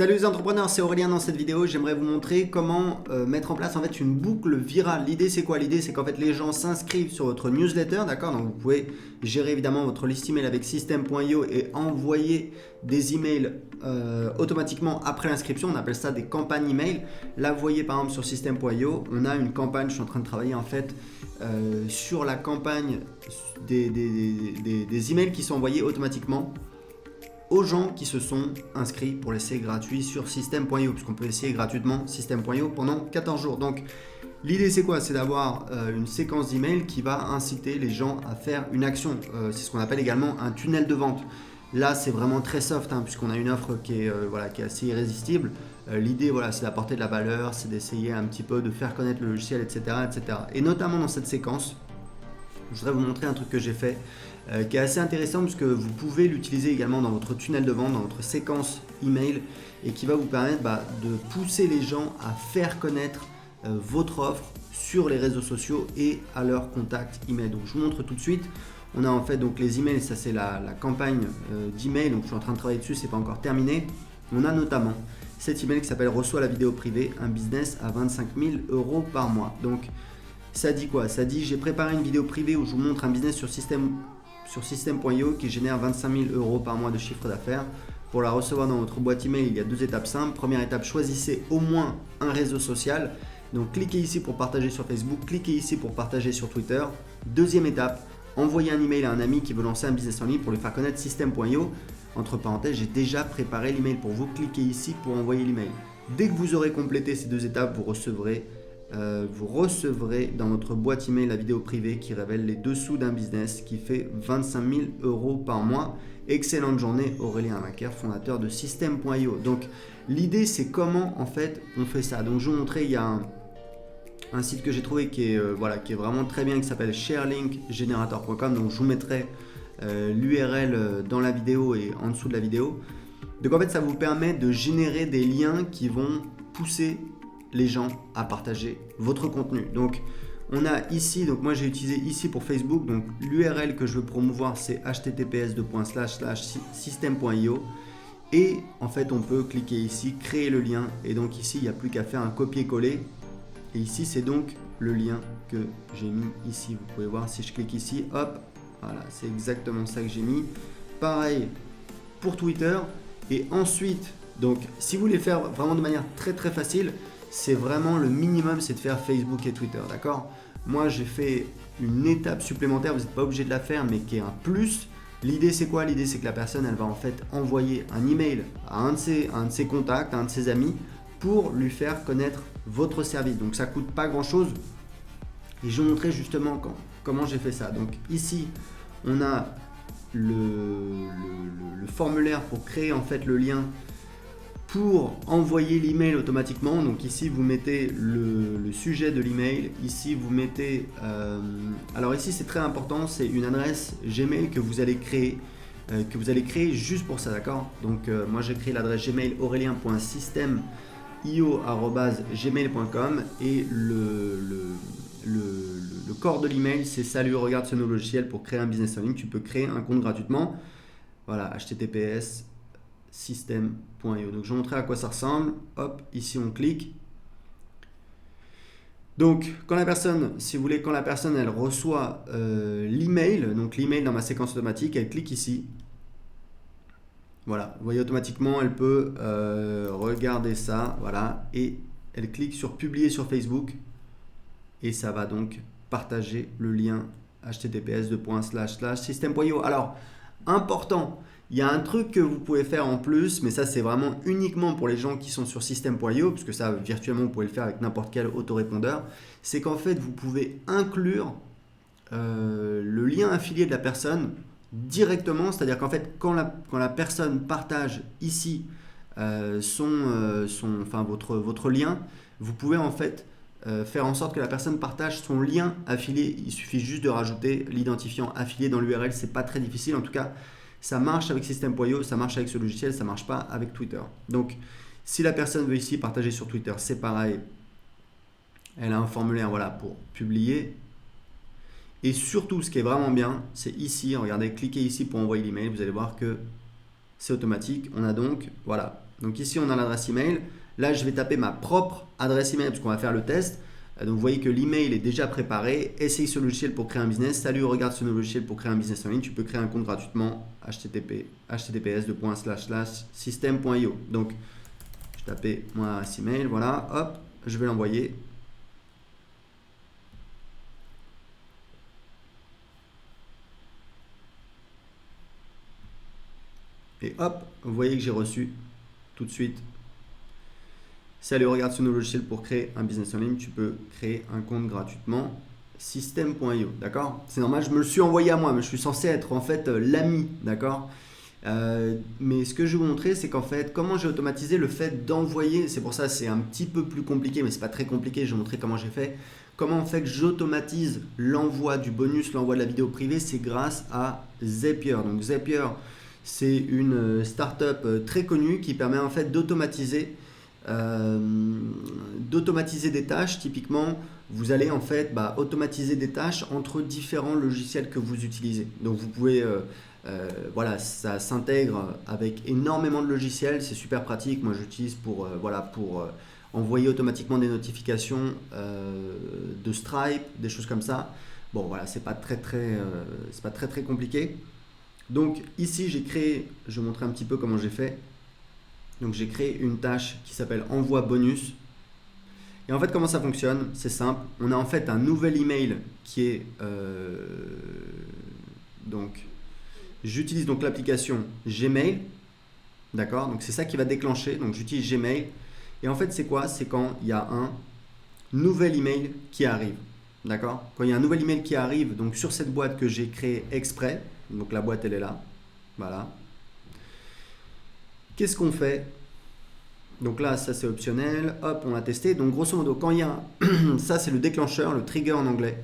Salut les entrepreneurs, c'est Aurélien. Dans cette vidéo, j'aimerais vous montrer comment mettre en place en fait une boucle virale. L'idée c'est quoi? L'idée c'est qu'en fait les gens s'inscrivent sur votre newsletter, d'accord? Donc vous pouvez gérer évidemment votre liste email avec System.io et envoyer des emails automatiquement après l'inscription. On appelle ça des campagnes email. Là vous voyez par exemple sur System.io, on a une campagne, je suis en train de travailler en fait sur la campagne des emails qui sont envoyés automatiquement aux gens qui se sont inscrits pour l'essai gratuit sur System.io, puisqu'on peut essayer gratuitement System.io pendant 14 jours. Donc l'idée c'est quoi? C'est d'avoir une séquence d'emails qui va inciter les gens à faire une action. C'est ce qu'on appelle également un tunnel de vente. Là c'est vraiment très soft, puisqu'on a une offre qui est assez irrésistible. L'idée c'est d'apporter de la valeur, c'est d'essayer un petit peu de faire connaître le logiciel, etc. Et notamment dans cette séquence, je voudrais vous montrer un truc que j'ai fait qui est assez intéressant puisque vous pouvez l'utiliser également dans votre tunnel de vente, dans votre séquence email et qui va vous permettre de pousser les gens à faire connaître votre offre sur les réseaux sociaux et à leur contact email. Donc je vous montre tout de suite. On a en fait donc les emails, ça c'est la campagne d'email, donc je suis en train de travailler dessus, c'est pas encore terminé. On a notamment cet email qui s'appelle Reçois la vidéo privée, un business à 25 000 € par mois. Donc ça dit quoi? Ça dit j'ai préparé une vidéo privée où je vous montre un business sur System.io qui génère 25 000 € par mois de chiffre d'affaires. Pour la recevoir dans votre boîte email, il y a deux étapes simples. Première étape, choisissez au moins un réseau social. Donc cliquez ici pour partager sur Facebook, cliquez ici pour partager sur Twitter. Deuxième étape, envoyez un email à un ami qui veut lancer un business en ligne pour lui faire connaître System.io. Entre parenthèses, j'ai déjà préparé l'email pour vous. Cliquez ici pour envoyer l'email. Dès que vous aurez complété ces deux étapes, vous recevrez dans votre boîte email la vidéo privée qui révèle les dessous d'un business qui fait 25 000 € par mois. Excellente journée, Aurélien Macaire, fondateur de System.io. Donc l'idée c'est comment en fait on fait ça. Donc je vais vous montrer, il y a un site que j'ai trouvé qui est vraiment très bien, qui s'appelle sharelinkgenerator.com. Donc je vous mettrai l'URL dans la vidéo et en dessous de la vidéo. Donc en fait ça vous permet de générer des liens qui vont pousser les gens à partager votre contenu. Donc on a ici, donc moi j'ai utilisé ici pour Facebook, donc l'URL que je veux promouvoir c'est https://system.io et en fait on peut cliquer ici, créer le lien et donc ici il n'y a plus qu'à faire un copier-coller et ici c'est donc le lien que j'ai mis ici. Vous pouvez voir si je clique ici, hop, voilà, c'est exactement ça que j'ai mis. Pareil pour Twitter et ensuite, donc si vous voulez faire vraiment de manière très très facile, c'est vraiment le minimum, c'est de faire Facebook et Twitter, d'accord? Moi, j'ai fait une étape supplémentaire, vous n'êtes pas obligé de la faire, mais qui est un plus. L'idée, c'est quoi? L'idée, c'est que la personne, elle va en fait envoyer un email à un de ses contacts, à un de ses amis, pour lui faire connaître votre service. Donc, ça ne coûte pas grand-chose. Et je vais vous montrer justement comment j'ai fait ça. Donc, ici, on a le formulaire pour créer en fait le lien pour envoyer l'email automatiquement. Donc ici vous mettez le sujet de l'email, ici vous mettez alors ici c'est très important, c'est une adresse Gmail que vous allez créer juste pour ça, d'accord? Donc moi j'ai créé l'adresse Gmail aurélien.system.io@gmail.com et le corps de l'email c'est salut, regarde ce nouveau logiciel pour créer un business en ligne, tu peux créer un compte gratuitement. Voilà, https system.io. Donc je vais vous montrer à quoi ça ressemble. Hop, ici on clique. Donc quand la personne, si vous voulez, quand la personne elle reçoit l'email, donc l'email dans ma séquence automatique, elle clique ici. Voilà, vous voyez automatiquement, elle peut regarder ça, voilà, et elle clique sur publier sur Facebook et ça va donc partager le lien https://system.io. Alors, important, il y a un truc que vous pouvez faire en plus, mais ça c'est vraiment uniquement pour les gens qui sont sur System.io, parce que ça virtuellement vous pouvez le faire avec n'importe quel autorépondeur, c'est qu'en fait vous pouvez inclure le lien affilié de la personne directement, c'est-à-dire qu'en fait quand la personne partage ici votre lien, vous pouvez en fait faire en sorte que la personne partage son lien affilié. Il suffit juste de rajouter l'identifiant affilié dans l'URL, c'est pas très difficile. En tout cas, ça marche avec System.io, ça marche avec ce logiciel, ça marche pas avec Twitter. Donc, si la personne veut ici partager sur Twitter, c'est pareil. Elle a un formulaire pour publier. Et surtout, ce qui est vraiment bien, c'est ici. Regardez, cliquez ici pour envoyer l'email. Vous allez voir que c'est automatique. On a donc, Donc ici, on a l'adresse email. Là, je vais taper ma propre adresse email parce qu'on va faire le test. Donc vous voyez que l'email est déjà préparé. Essaye ce logiciel pour créer un business. Salut, regarde ce nouveau logiciel pour créer un business en ligne. Tu peux créer un compte gratuitement. https://system.io. Donc je tapais mon adresse email. Voilà, hop, je vais l'envoyer. Et hop, vous voyez que j'ai reçu tout de suite. Salut, regarde ce nouveau logiciel pour créer un business en ligne. Tu peux créer un compte gratuitement. System.io, d'accord? C'est normal, je me le suis envoyé à moi, mais je suis censé être en fait l'ami, d'accord? Mais ce que je vais vous montrer, c'est qu'en fait, comment j'ai automatisé le fait d'envoyer. C'est pour ça c'est un petit peu plus compliqué, mais c'est pas très compliqué. Je vais vous montrer comment j'ai fait. Comment en fait j'automatise l'envoi du bonus, l'envoi de la vidéo privée, c'est grâce à Zapier. Donc Zapier, c'est une startup très connue qui permet en fait d'automatiser des tâches. Typiquement, vous allez en fait automatiser des tâches entre différents logiciels que vous utilisez. Donc vous pouvez, voilà, ça s'intègre avec énormément de logiciels, c'est super pratique. Moi j'utilise pour, envoyer automatiquement des notifications de Stripe, des choses comme ça. Bon voilà, c'est pas très compliqué. Donc ici j'ai créé, je vais vous montrer un petit peu comment j'ai fait. Donc j'ai créé une tâche qui s'appelle envoi bonus. Et en fait comment ça fonctionne? C'est simple, on a en fait un nouvel email qui est donc j'utilise donc l'application Gmail, d'accord? Donc c'est ça qui va déclencher, donc j'utilise Gmail. Et en fait c'est quoi? C'est quand il y a un nouvel email qui arrive, d'accord? Quand il y a un nouvel email qui arrive, donc sur cette boîte que j'ai créée exprès, donc la boîte elle est là, voilà. Qu'est-ce qu'on fait? Donc là, ça c'est optionnel. Hop, on a testé. Donc grosso modo, quand il y a ça c'est le déclencheur, le trigger en anglais,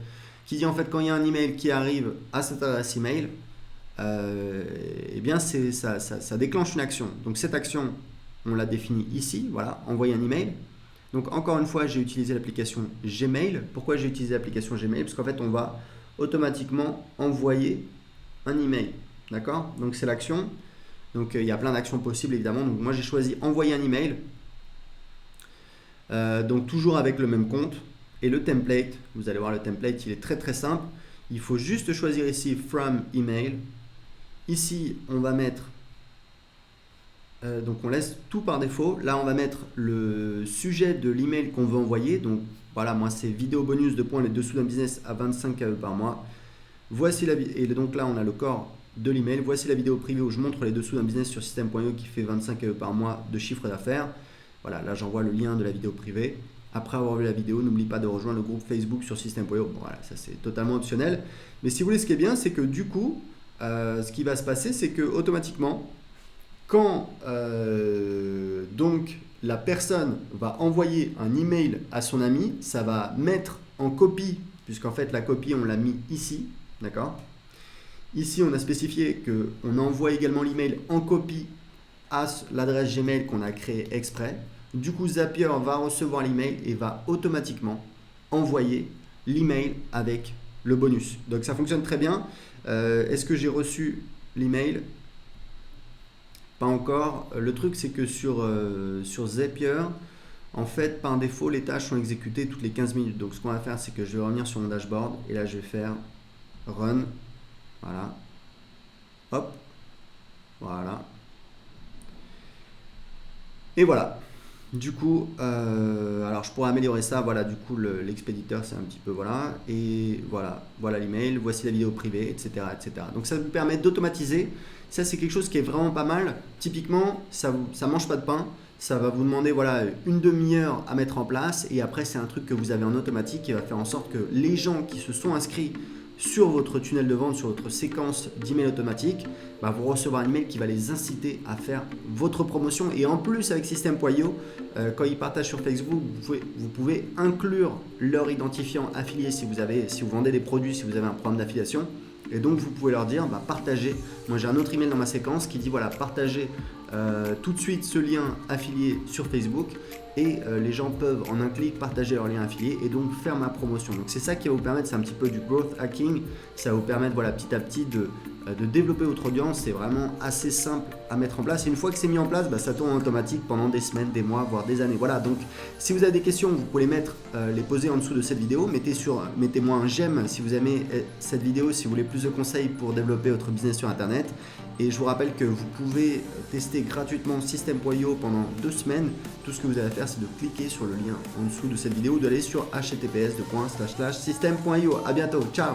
qui dit en fait quand il y a un email qui arrive à cette adresse email, eh bien ça déclenche une action. Donc cette action, on l'a définie ici. Voilà, envoyer un email. Donc encore une fois, j'ai utilisé l'application Gmail. Pourquoi j'ai utilisé l'application Gmail? Parce qu'en fait, on va automatiquement envoyer un email. D'accord? Donc c'est l'action. Donc il y a plein d'actions possibles évidemment. Donc moi j'ai choisi envoyer un email. Donc toujours avec le même compte. Et le template, vous allez voir le template, il est très simple. Il faut juste choisir ici from email. Ici on va mettre, donc on laisse tout par défaut. Là on va mettre le sujet de l'email qu'on veut envoyer. Donc voilà, moi c'est vidéo bonus de points les dessous d'un business à 25 KE par mois. Voici la et donc là on a le corps de l'email. Voici la vidéo privée où je montre les dessous d'un business sur system.io qui fait 25 KE par mois de chiffre d'affaires. Voilà, là j'envoie le lien de la vidéo privée. Après avoir vu la vidéo, n'oublie pas de rejoindre le groupe Facebook sur system.io. Bon, voilà, ça c'est totalement optionnel. Mais si vous voulez, ce qui est bien, c'est que du coup, ce qui va se passer, c'est que automatiquement, quand donc la personne va envoyer un email à son ami, ça va mettre en copie, puisqu'en fait la copie on l'a mis ici, d'accord? Ici on a spécifié qu'on envoie également l'email en copie à l'adresse Gmail qu'on a créée exprès. Du coup Zapier va recevoir l'email et va automatiquement envoyer l'email avec le bonus. Donc ça fonctionne très bien. Est-ce que j'ai reçu l'email? Pas encore. Le truc c'est que sur Zapier, en fait par défaut les tâches sont exécutées toutes les 15 minutes. Donc ce qu'on va faire, c'est que je vais revenir sur mon dashboard et là je vais faire run. Voilà. Hop. Voilà. Et voilà. Du coup, alors je pourrais améliorer ça. Voilà, du coup l'expéditeur c'est un petit peu voilà. Et voilà, voilà l'email. Voici la vidéo privée, etc., etc. Donc ça vous permet d'automatiser. Ça c'est quelque chose qui est vraiment pas mal. Typiquement, ça mange pas de pain. Ça va vous demander voilà une demi-heure à mettre en place. Et après c'est un truc que vous avez en automatique qui va faire en sorte que les gens qui se sont inscrits sur votre tunnel de vente, sur votre séquence d'email automatique, vous recevrez un email qui va les inciter à faire votre promotion. Et en plus, avec System.io, quand ils partagent sur Facebook, vous pouvez inclure leur identifiant affilié si vous vendez des produits, si vous avez un programme d'affiliation. Et donc, vous pouvez leur dire, partagez. Moi, j'ai un autre email dans ma séquence qui dit, voilà, partagez tout de suite ce lien affilié sur Facebook. Et les gens peuvent en un clic partager leur lien affilié et donc faire ma promotion. Donc c'est ça qui va vous permettre, c'est un petit peu du growth hacking, ça va vous permettre voilà, petit à petit de développer votre audience. C'est vraiment assez simple à mettre en place. Et une fois que c'est mis en place, ça tourne en automatique pendant des semaines, des mois, voire des années. Voilà, donc si vous avez des questions, vous pouvez les poser en dessous de cette vidéo. Mettez-moi un j'aime si vous aimez cette vidéo, si vous voulez plus de conseils pour développer votre business sur Internet. Et je vous rappelle que vous pouvez tester gratuitement System.io pendant 2 semaines. Tout ce que vous avez à faire, c'est de cliquer sur le lien en dessous de cette vidéo ou d'aller sur https://system.io. À bientôt, ciao!